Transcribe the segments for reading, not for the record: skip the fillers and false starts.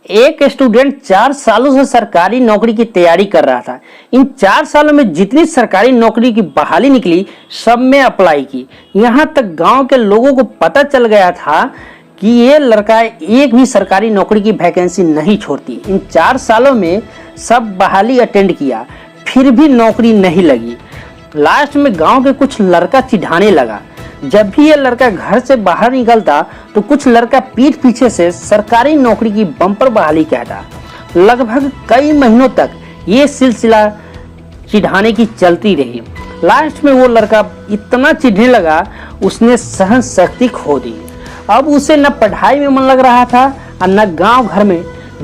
एक स्टूडेंट 4 सालों से सरकारी नौकरी की तैयारी कर रहा था। इन 4 सालों में जितनी सरकारी नौकरी की बहाली निकली सब में अप्लाई की। यहाँ तक गांव के लोगों को पता चल गया था कि ये लड़का एक भी सरकारी नौकरी की वैकेंसी नहीं छोड़ती। इन 4 सालों में सब बहाली अटेंड किया, फिर भी नौकरी नहीं लगी। लास्ट में गांव के कुछ लड़का चिढ़ाने लगा। जब भी ये लड़का घर से बाहर निकलता तो कुछ लड़का पीठ पीछे से सरकारी नौकरी की बम्पर बहाली कहता। लगभग कई महीनों तक ये सिलसिला चिढ़ाने की चलती रही। लास्ट में वो लड़का इतना चिढ़ने लगा उसने सहन शक्ति खो दी। अब उसे न पढ़ाई में मन लग रहा था और न गांव घर में।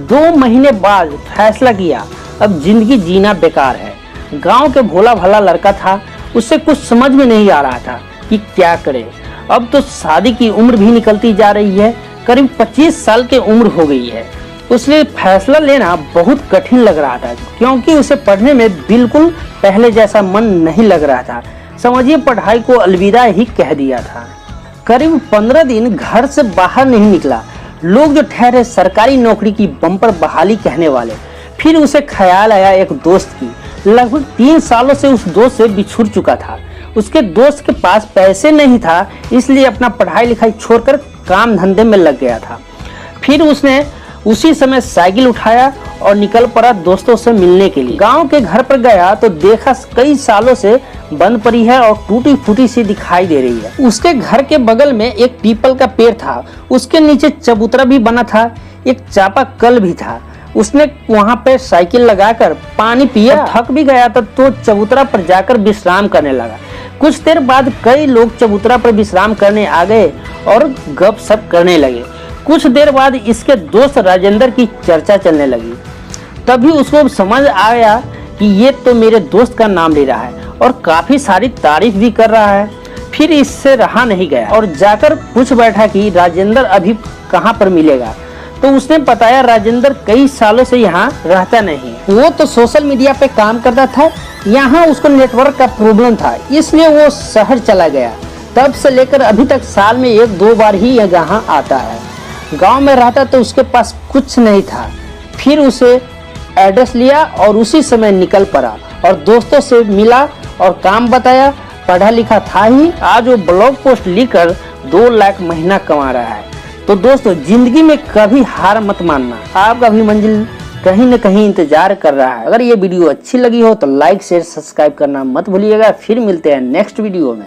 2 महीने बाद फैसला किया अब जिंदगी जीना बेकार है। गांव के भोला भाला लड़का था, उसे कुछ समझ में नहीं आ रहा था कि क्या करे। अब तो शादी की उम्र भी निकलती जा रही है, करीब 25 साल की उम्र हो गई है। उसलिए फैसला लेना बहुत कठिन लग रहा था क्योंकि उसे पढ़ने में बिल्कुल पहले जैसा मन नहीं लग रहा था। समझिए पढ़ाई को अलविदा ही कह दिया था। करीब 15 दिन घर से बाहर नहीं निकला। लोग जो ठहरे सरकारी नौकरी की बम्पर बहाली कहने वाले। फिर उसे ख्याल आया एक दोस्त की। लगभग 3 सालों से उस दोस्त से बिछुड़ चुका था। उसके दोस्त के पास पैसे नहीं था, इसलिए अपना पढ़ाई लिखाई छोड़कर काम धंधे में लग गया था। फिर उसने उसी समय साइकिल उठाया और निकल पड़ा दोस्तों से मिलने के लिए। गांव के घर पर गया तो देखा कई सालों से बंद पड़ी है और टूटी फूटी सी दिखाई दे रही है। उसके घर के बगल में एक पीपल का पेड़ था, उसके नीचे चबूतरा भी बना था, एक चापाकल भी था। उसने वहां पे साइकिल लगाकर पानी पिया, थक भी गया था तो चबूतरा पर जाकर विश्राम करने लगा। कुछ देर बाद कई लोग चबूतरा पर विश्राम करने आ गए और गपशप करने लगे। कुछ देर बाद इसके दोस्त राजेंद्र की चर्चा चलने लगी। तभी उसको समझ आया कि ये तो मेरे दोस्त का नाम ले रहा है और काफी सारी तारीफ भी कर रहा है। फिर इससे रहा नहीं गया और जाकर पूछ बैठा कि राजेंद्र अभी कहाँ पर मिलेगा। तो उसने बताया राजेंद्र कई सालों से यहाँ रहता नहीं, वो तो सोशल मीडिया पे काम करता था। यहाँ उसको नेटवर्क का प्रॉब्लम था, इसलिए वो शहर चला गया। तब से लेकर अभी तक साल में 1-2 बार ही यहाँ आता है। गांव में रहता तो उसके पास कुछ नहीं था। फिर उसे एड्रेस लिया और उसी समय निकल पड़ा और दोस्तों से मिला और काम बताया। पढ़ा लिखा था ही, आज वो ब्लॉग पोस्ट लिखकर 2 लाख महीना कमा रहा है। तो दोस्तों जिंदगी में कभी हार मत मानना, आपका भी मंजिल कहीं न कहीं इंतजार कर रहा है। अगर ये वीडियो अच्छी लगी हो तो लाइक शेयर सब्सक्राइब करना मत भूलिएगा। फिर मिलते हैं नेक्स्ट वीडियो में।